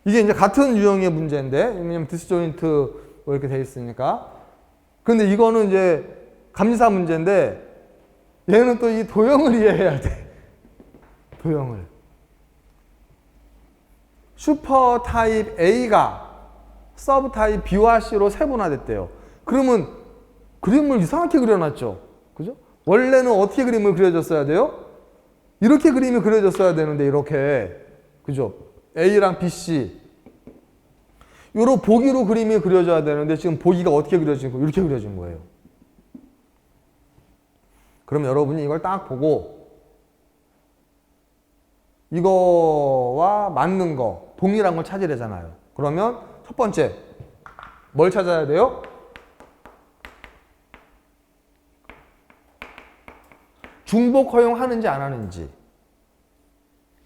이게 이제 같은 유형의 문제인데, 왜냐면 디스조인트 뭐 이렇게 돼 있으니까. 근데 이거는 이제 감리사 문제인데, 얘는 또 이 도형을 이해해야 돼. 도형을. 슈퍼 타입 A가 서브 타입 B와 C로 세분화됐대요. 그러면 그림을 이상하게 그려놨죠. 그죠? 원래는 어떻게 그림을 그려줬어야 돼요? 이렇게 그림이 그려졌어야 되는데, 이렇게. 그죠? A랑 B, C. 요런 보기로 그림이 그려져야 되는데, 지금 보기가 어떻게 그려진 거예요? 이렇게 그려진 거예요. 그럼 여러분이 이걸 딱 보고, 이거와 맞는 거, 동일한 걸 찾으려잖아요. 그러면 첫 번째, 뭘 찾아야 돼요? 중복 허용하는지 안 하는지.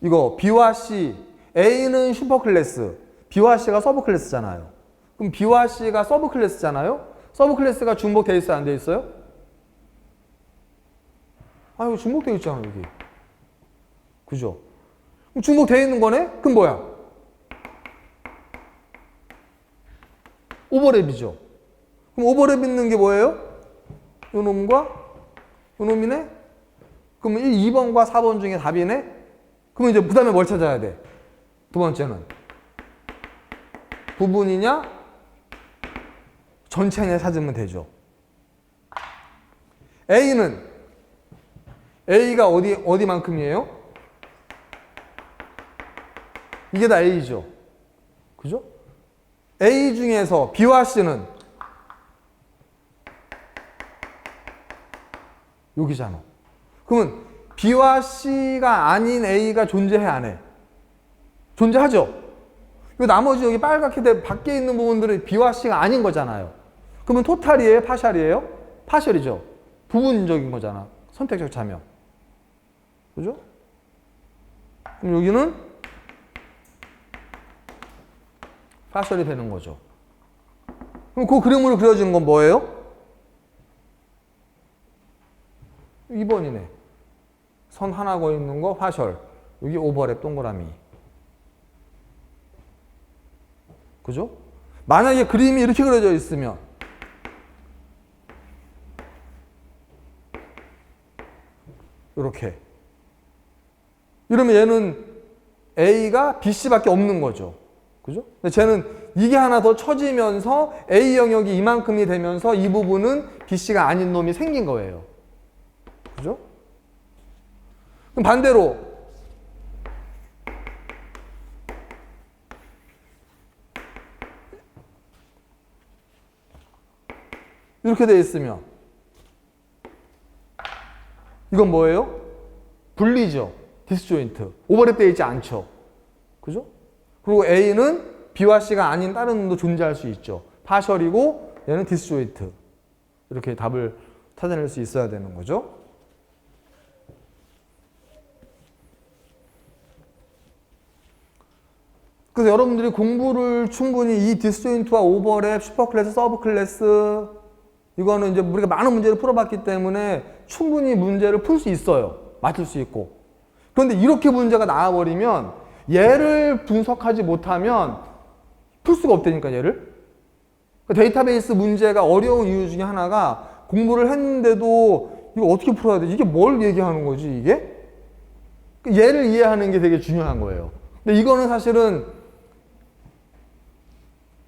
이거 B와 C, A는 슈퍼 클래스, B와 C가 서브 클래스잖아요. 그럼 B와 C가 서브 클래스잖아요. 서브 클래스가 중복돼 있어요, 안 돼 있어요? 아, 이거 중복돼 있잖아, 여기. 그죠? 그럼 중복돼 있는 거네? 그럼 뭐야? 오버랩이죠. 그럼 오버랩 있는 게 뭐예요? 요 놈과 요 놈이네? 그러면 2번과 4번 중에 답이네? 그러면 이제 그 다음에 뭘 찾아야 돼? 두 번째는 부분이냐? 전체냐 찾으면 되죠. A가 어디만큼이에요? 이게 다 A죠. 그죠? A 중에서 B와 C는 여기잖아. 그러면 B와 C가 아닌 A가 존재해, 안 해? 존재하죠? 이 나머지 여기 빨갛게 돼 밖에 있는 부분들은 B와 C가 아닌 거잖아요. 그러면 토탈이에요? 파셜이에요? 파셜이죠. 부분적인 거잖아. 선택적 참여. 그죠? 그럼 여기는 파셜이 되는 거죠. 그럼 그 그림으로 그려진 건 뭐예요? 2번이네. 선 하나 거 있는 거 파셜. 여기 오버랩 동그라미. 그죠? 만약에 그림이 이렇게 그려져 있으면 이렇게. 이러면 얘는 A가 BC밖에 없는 거죠. 그죠? 근데 쟤는 이게 하나 더 쳐지면서 A 영역이 이만큼이 되면서 이 부분은 BC가 아닌 놈이 생긴 거예요. 그죠? 그럼 반대로 이렇게 돼 있으면 이건 뭐예요? 분리죠. 디스조인트. 오버랩 되어 있지 않죠. 그죠? 그리고 A는 B와 C가 아닌 다른 놈도 존재할 수 있죠. 파셜이고 얘는 디스조인트. 이렇게 답을 찾아낼 수 있어야 되는 거죠. 그래서 여러분들이 공부를 충분히 이 디스조인트와 오버랩, 슈퍼클래스, 서브클래스 이거는 이제 우리가 많은 문제를 풀어봤기 때문에 충분히 문제를 풀 수 있어요. 맞출 수 있고. 그런데 이렇게 문제가 나와버리면 얘를 분석하지 못하면 풀 수가 없다니까, 얘를. 데이터베이스 문제가 어려운 이유 중에 하나가 공부를 했는데도 이거 어떻게 풀어야 되지? 이게 뭘 얘기하는 거지, 이게? 얘를 이해하는 게 되게 중요한 거예요. 근데 이거는 사실은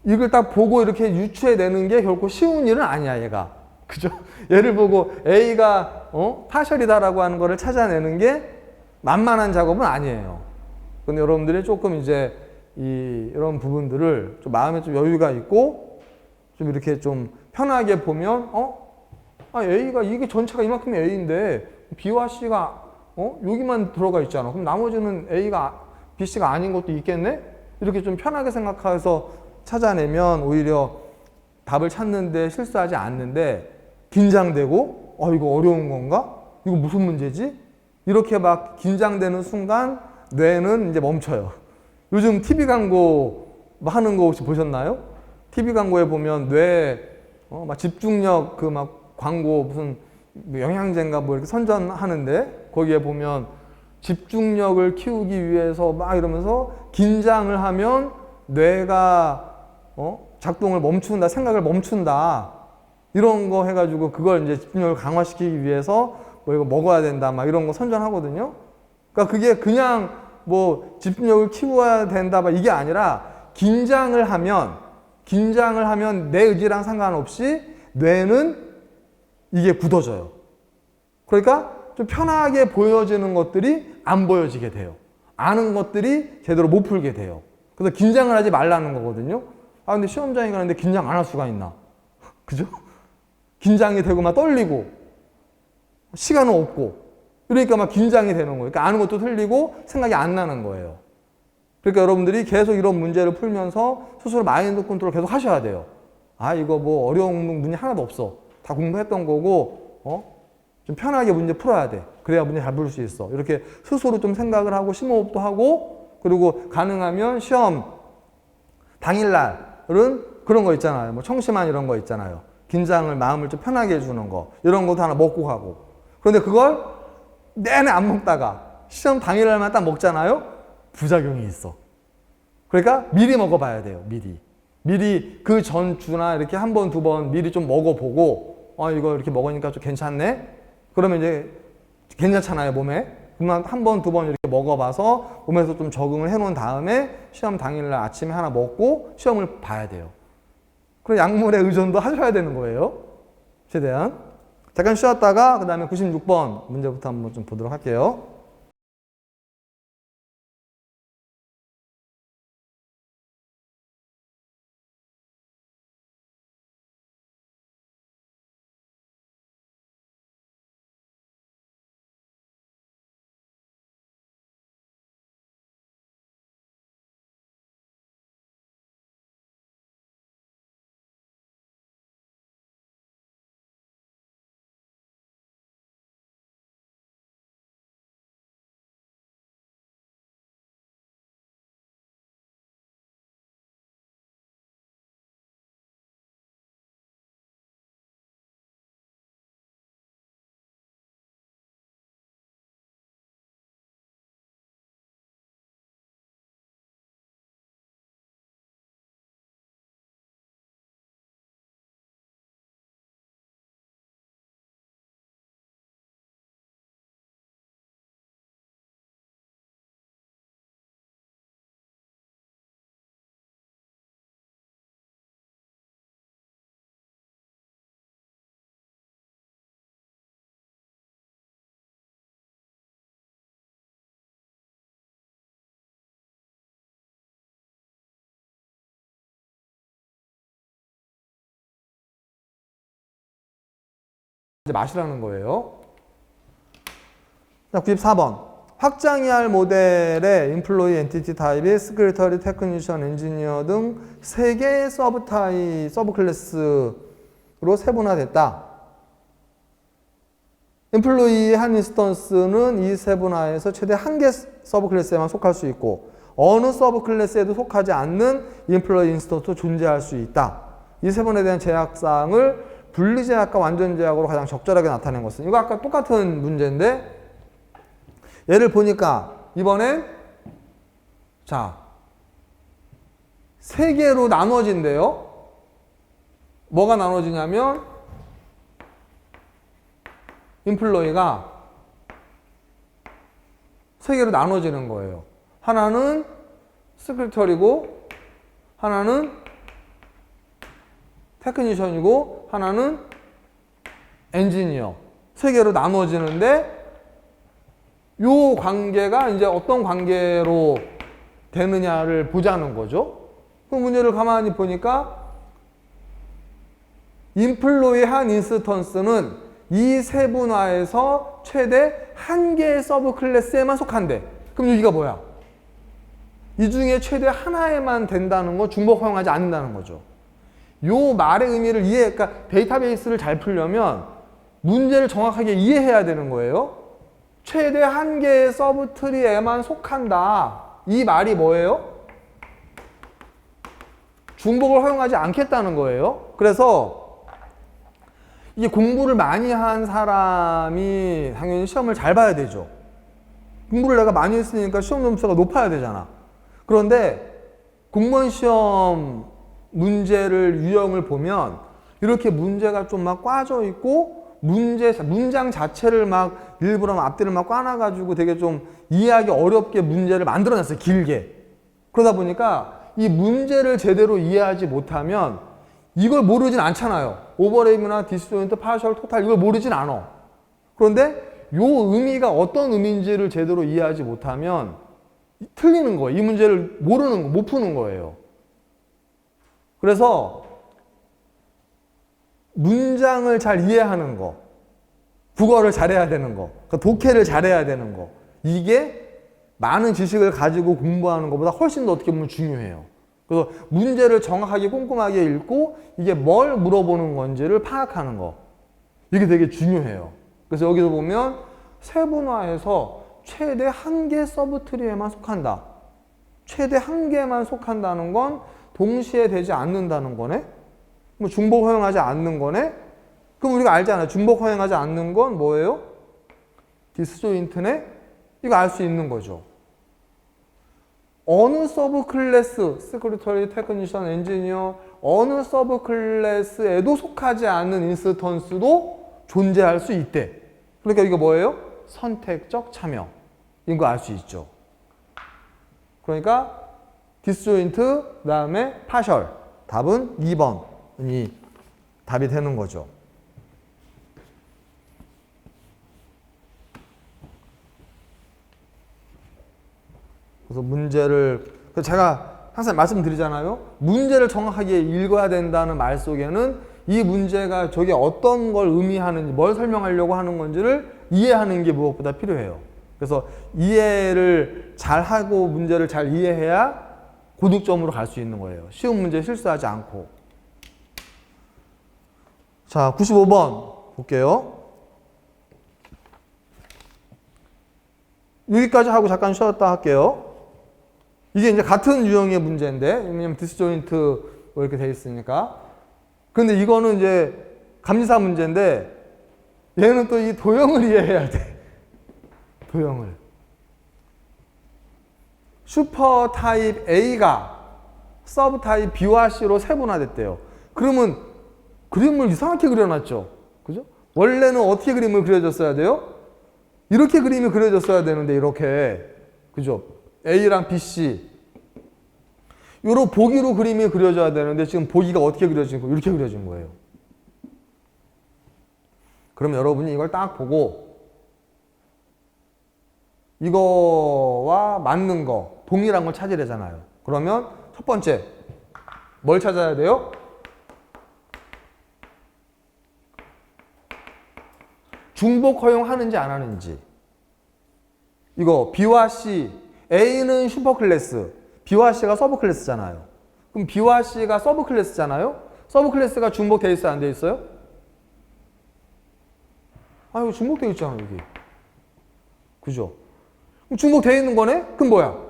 이걸 딱 보고 이렇게 유추해내는 게 결코 쉬운 일은 아니야, 얘가. 그죠? 얘를 보고 A가 파셜이다라고 하는 거를 찾아내는 게 만만한 작업은 아니에요. 근데 여러분들이 조금 이제 이런 부분들을 좀 마음에 좀 여유가 있고 좀 이렇게 좀 편하게 보면 A가 이게 전체가 이만큼이 A인데 B와 C가 여기만 들어가 있잖아. 그럼 나머지는 A가 B, C가 아닌 것도 있겠네? 이렇게 좀 편하게 생각해서 찾아내면 오히려 답을 찾는데 실수하지 않는데 긴장되고 이거 어려운 건가? 이거 무슨 문제지? 이렇게 막 긴장되는 순간 뇌는 이제 멈춰요. 요즘 TV 광고 하는 거 혹시 보셨나요? TV 광고에 보면 막 집중력 그 막 광고 무슨 영양제인가 뭐 이렇게 선전하는데 거기에 보면 집중력을 키우기 위해서 막 이러면서 긴장을 하면 뇌가 작동을 멈춘다, 생각을 멈춘다, 이런 거 해가지고 그걸 이제 집중력을 강화시키기 위해서 뭐 이거 먹어야 된다, 막 이런 거 선전하거든요. 그러니까 그게 그냥 뭐 집중력을 키워야 된다, 막 이게 아니라 긴장을 하면 내 의지랑 상관없이 뇌는 이게 굳어져요. 그러니까 좀 편하게 보여지는 것들이 안 보여지게 돼요. 아는 것들이 제대로 못 풀게 돼요. 그래서 긴장을 하지 말라는 거거든요. 아, 근데 시험장에 가는데 긴장 안 할 수가 있나? 그죠? 긴장이 되고 막 떨리고 시간은 없고 그러니까 막 긴장이 되는 거예요. 그러니까 아는 것도 틀리고 생각이 안 나는 거예요. 그러니까 여러분들이 계속 이런 문제를 풀면서 스스로 마인드 컨트롤 계속 하셔야 돼요. 아, 이거 뭐 어려운 문제 하나도 없어. 다 공부했던 거고, 좀 편하게 문제 풀어야 돼. 그래야 문제 잘 풀 수 있어. 이렇게 스스로 좀 생각을 하고 심호흡도 하고, 그리고 가능하면 시험 당일날은 그런 거 있잖아요. 뭐 청심환 이런 거 있잖아요. 긴장을, 마음을 좀 편하게 해주는 거. 이런 것도 하나 먹고 가고. 그런데 그걸 내내 안 먹다가 시험 당일날만 딱 먹잖아요. 부작용이 있어. 그러니까 미리 먹어봐야 돼요. 미리 그 전주나 이렇게 한 번, 두 번 미리 좀 먹어보고, 이거 이렇게 먹으니까 좀 괜찮네? 그러면 이제 괜찮잖아요, 몸에. 그러면 한 번, 두 번 이렇게 먹어봐서 몸에서 좀 적응을 해놓은 다음에 시험 당일날 아침에 하나 먹고 시험을 봐야 돼요. 그리고 약물에 의존도 하셔야 되는 거예요. 최대한. 잠깐 쉬었다가 그 다음에 96번 문제부터 한번 좀 보도록 할게요. 이제 마시라는 거예요. 자, 94번. 확장이할 모델의 인플로이 엔티티 타입이 스크리터리, 테크니션, 엔지니어 등 3개의 서브 클래스로 세분화됐다. 인플로이의 한 인스턴스는 이 세분화에서 최대 1개 서브 클래스에만 속할 수 있고 어느 서브 클래스에도 속하지 않는 인플로이 인스턴스도 존재할 수 있다. 이 세분화에 대한 제약사항을 분리제약과 완전제약으로 가장 적절하게 나타낸 것은, 이거 아까 똑같은 문제인데 얘를 보니까 이번엔 자 3개로 나눠진대요. 뭐가 나눠지냐면 인플로이가 3개로 나눠지는 거예요. 하나는 스크리터리고 하나는 테크니션이고 하나는 엔지니어. 3개로 나눠지는데 요 관계가 이제 어떤 관계로 되느냐를 보자는 거죠. 그 문제를 가만히 보니까 인플로이 한 인스턴스는 이 세분화에서 최대 1개의 서브 클래스에만 속한대. 그럼 여기가 뭐야? 이 중에 최대 하나에만 된다는 거, 중복 허용하지 않는다는 거죠. 요 말의 의미를 그러니까 데이터베이스를 잘 풀려면 문제를 정확하게 이해해야 되는 거예요. 최대 1개의 서브 트리에만 속한다. 이 말이 뭐예요? 중복을 허용하지 않겠다는 거예요. 그래서 이게 공부를 많이 한 사람이 당연히 시험을 잘 봐야 되죠. 공부를 내가 많이 했으니까 시험 점수가 높아야 되잖아. 그런데 공무원 시험 문제를 유형을 보면 이렇게 문제가 좀 막 꽈져 있고 문장 자체를 막 일부러 앞뒤를 막 꽈놔가지고 되게 좀 이해하기 어렵게 문제를 만들어냈어요. 길게. 그러다 보니까 이 문제를 제대로 이해하지 못하면 이걸 모르진 않잖아요. 오버랩이나 디스조인트, 파셜, 토탈 이걸 모르진 않아. 그런데 요 의미가 어떤 의미인지를 제대로 이해하지 못하면 틀리는 거예요. 이 문제를 모르는 거, 못 푸는 거예요. 그래서 문장을 잘 이해하는 거, 국어를 잘해야 되는 거, 그러니까 독해를 잘해야 되는 거, 이게 많은 지식을 가지고 공부하는 것보다 훨씬 더 어떻게 보면 중요해요. 그래서 문제를 정확하게 꼼꼼하게 읽고 이게 뭘 물어보는 건지를 파악하는 거, 이게 되게 중요해요. 그래서 여기서 보면 세분화해서 최대 한 개 서브트리에만 속한다. 최대 한 개만 속한다는 건 동시에 되지 않는다는 거네. 뭐 중복 허용하지 않는 거네. 그럼 우리가 알잖아요. 중복 허용하지 않는 건 뭐예요? 디스조인트네. 이거 알 수 있는 거죠. 어느 서브 클래스, 세크리터리, 테크니션, 엔지니어, 어느 서브 클래스에도 속하지 않는 인스턴스도 존재할 수 있대. 그러니까 이거 뭐예요? 선택적 참여. 이거 알 수 있죠. 그러니까 디스조인트, 그 다음에 파셜. 답은 2번이 답이 되는 거죠. 그래서 문제를, 제가 항상 말씀드리잖아요. 문제를 정확하게 읽어야 된다는 말 속에는 이 문제가 저게 어떤 걸 의미하는지, 뭘 설명하려고 하는 건지를 이해하는 게 무엇보다 필요해요. 그래서 이해를 잘하고 문제를 잘 이해해야 고득점으로 갈 수 있는 거예요. 쉬운 문제 실수하지 않고. 자, 95번 볼게요. 여기까지 하고 잠깐 쉬었다 할게요. 이게 이제 같은 유형의 문제인데, 왜냐면 디스조인트 뭐 이렇게 돼 있으니까. 근데 이거는 이제 감리사 문제인데, 얘는 또 이 도형을 이해해야 돼. 도형을. 슈퍼 타입 A가 서브 타입 B와 C로 세분화됐대요. 그러면 그림을 이상하게 그려놨죠. 그죠? 원래는 어떻게 그림을 그려줬어야 돼요? 이렇게 그림이 그려졌어야 되는데, 이렇게. 그죠? A랑 B, C. 요런 보기로 그림이 그려져야 되는데, 지금 보기가 어떻게 그려진 거예요? 이렇게 그려진 거예요. 그럼 여러분이 이걸 딱 보고, 이거와 맞는 거, 동일한 걸 찾으려잖아요. 그러면 첫 번째, 뭘 찾아야 돼요? 중복 허용하는지 안 하는지. 이거 B와 C, A는 슈퍼클래스, B와 C가 서브클래스잖아요. 그럼 B와 C가 서브클래스잖아요. 서브클래스가 중복돼 있어요, 안 돼 있어요? 아, 이거 중복돼 있잖아, 여기. 그죠? 그럼 중복돼 있는 거네? 그럼 뭐야?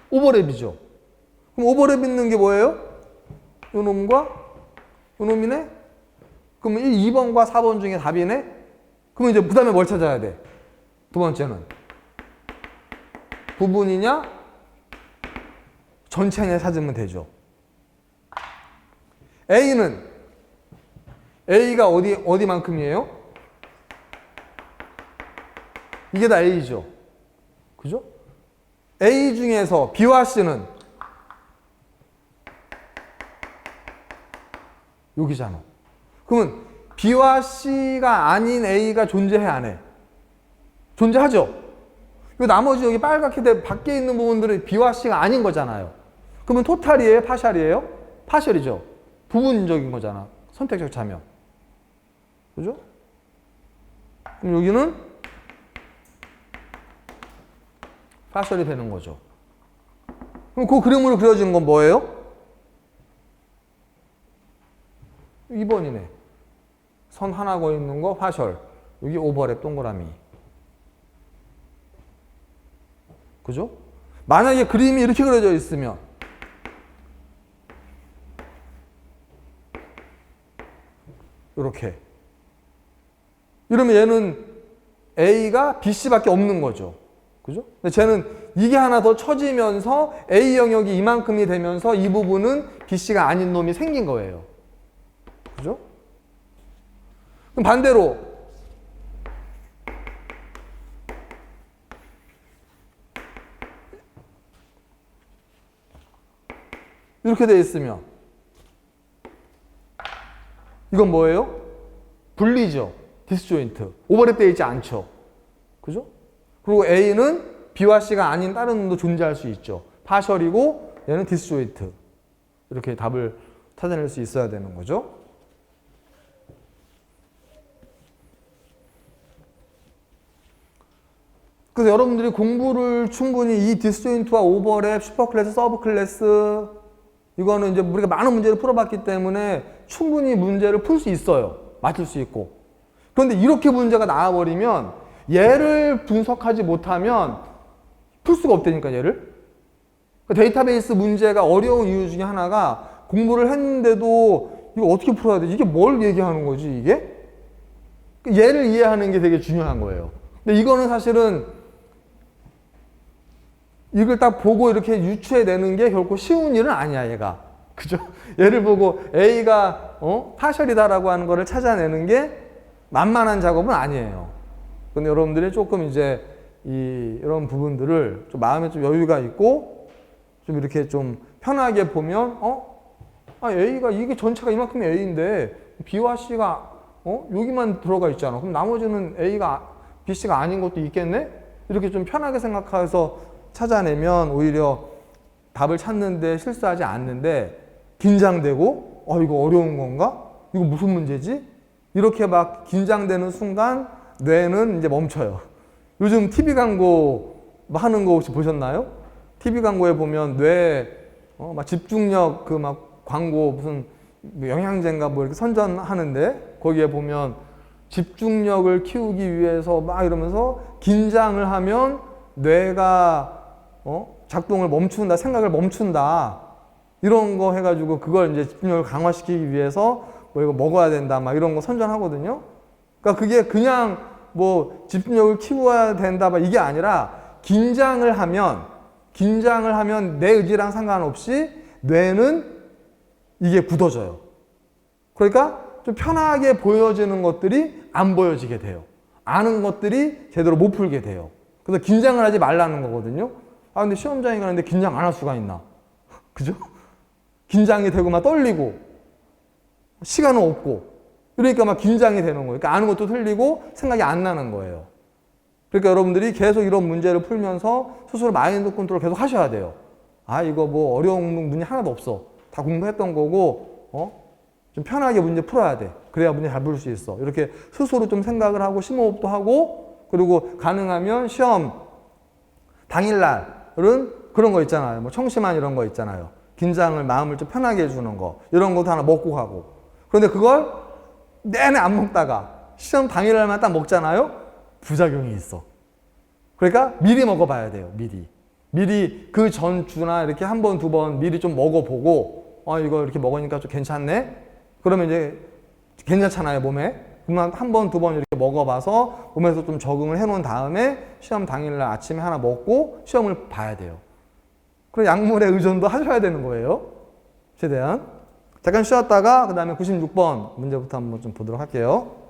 오버랩이죠. 그럼 오버랩 있는 게 뭐예요? 요 놈과 요 놈이네? 그러면 2번과 4번 중에 답이네? 그러면 이제 그 다음에 뭘 찾아야 돼? 두 번째는 부분이냐? 전체냐 찾으면 되죠. A는 A가 어디만큼이에요? 이게 다 A죠. 그죠? A 중에서 B와 C는 여기잖아. 그러면 B와 C가 아닌 A가 존재해, 안 해? 존재하죠? 이 나머지 여기 빨갛게 돼 밖에 있는 부분들은 B와 C가 아닌 거잖아요. 그러면 토탈이에요? 파셜이에요? 파셜이죠. 부분적인 거잖아. 선택적 참여. 그죠? 그럼 여기는 파셜이 되는 거죠. 그럼 그 그림으로 그려지는 건 뭐예요? 2번이네. 선 하나 거 있는 거 파셜. 여기 오버랩 동그라미. 그죠? 만약에 그림이 이렇게 그려져 있으면 이렇게. 이러면 얘는 A가 BC밖에 없는 거죠. 그죠? 근데 쟤는 이게 하나 더 처지면서 A 영역이 이만큼이 되면서 이 부분은 BC가 아닌 놈이 생긴 거예요. 그죠? 그럼 반대로 이렇게 돼 있으면 이건 뭐예요? 분리죠. 디스조인트. 오버랩 되어 있지 않죠. 그죠? 그리고 A는 B와 C가 아닌 다른 놈도 존재할 수 있죠. 파셜이고 얘는 디스조인트. 이렇게 답을 찾아낼 수 있어야 되는 거죠. 그래서 여러분들이 공부를 충분히 이 디스조인트와 오버랩, 슈퍼클래스, 서브클래스 이거는 이제 우리가 많은 문제를 풀어봤기 때문에 충분히 문제를 풀 수 있어요. 맞출 수 있고. 그런데 이렇게 문제가 나와버리면 얘를 분석하지 못하면 풀 수가 없다니까 얘를. 데이터베이스 문제가 어려운 이유 중에 하나가 공부를 했는데도 이거 어떻게 풀어야 되지? 이게 뭘 얘기하는 거지 이게? 얘를 이해하는 게 되게 중요한 거예요. 근데 이거는 사실은 이걸 딱 보고 이렇게 유추해내는 게 결코 쉬운 일은 아니야 얘가. 그죠? 얘를 보고 A가 파셜이다라고 하는 거를 찾아내는 게 만만한 작업은 아니에요. 근데 여러분들이 조금 이제 이런 부분들을 좀 마음에 좀 여유가 있고 좀 이렇게 좀 편하게 보면 A가 이게 전체가 이만큼이 A인데 B와 C가 여기만 들어가 있잖아. 그럼 나머지는 A가 B, C가 아닌 것도 있겠네? 이렇게 좀 편하게 생각해서 찾아내면 오히려 답을 찾는데 실수하지 않는데 긴장되고 이거 어려운 건가? 이거 무슨 문제지? 이렇게 막 긴장되는 순간 뇌는 이제 멈춰요. 요즘 TV 광고 하는 거 혹시 보셨나요? TV 광고에 보면 뇌 막 집중력 그 막 광고 무슨 영양제인가 뭐 이렇게 선전하는데 거기에 보면 집중력을 키우기 위해서 막 이러면서 긴장을 하면 뇌가 작동을 멈춘다, 생각을 멈춘다 이런 거 해가지고 그걸 이제 집중력을 강화시키기 위해서 뭐 이거 먹어야 된다 막 이런 거 선전하거든요. 그러니까 그게 그냥 뭐 집중력을 키워야 된다 막 이게 아니라 긴장을 하면 내 의지랑 상관없이 뇌는 이게 굳어져요. 그러니까 좀 편하게 보여지는 것들이 안 보여지게 돼요. 아는 것들이 제대로 못 풀게 돼요. 그래서 긴장을 하지 말라는 거거든요. 근데 시험장에 가는데 긴장 안 할 수가 있나? 그죠? 긴장이 되고 막 떨리고 시간은 없고 그러니까 막 긴장이 되는 거예요. 그러니까 아는 것도 틀리고 생각이 안 나는 거예요. 그러니까 여러분들이 계속 이런 문제를 풀면서 스스로 마인드 컨트롤 계속 하셔야 돼요. 이거 뭐 어려운 문제 하나도 없어. 다 공부했던 거고 좀 편하게 문제 풀어야 돼. 그래야 문제 잘 풀 수 있어. 이렇게 스스로 좀 생각을 하고 심호흡도 하고 그리고 가능하면 시험 당일날은 그런 거 있잖아요. 뭐 청심환 이런 거 있잖아요. 긴장을 마음을 좀 편하게 해주는 거 이런 것도 하나 먹고 가고. 그런데 그걸 내내 안 먹다가 시험 당일날만 딱 먹잖아요. 부작용이 있어. 그러니까 미리 먹어봐야 돼요. 미리 그 전주나 이렇게 한 번, 두 번 미리 좀 먹어보고 이거 이렇게 먹으니까 좀 괜찮네? 그러면 이제 괜찮잖아요, 몸에. 그러면 한 번, 두 번 이렇게 먹어봐서 몸에서 좀 적응을 해놓은 다음에 시험 당일날 아침에 하나 먹고 시험을 봐야 돼요. 그럼 약물에 의존도 하셔야 되는 거예요. 최대한. 잠깐 쉬었다가 그 다음에 96번 문제부터 한번 좀 보도록 할게요.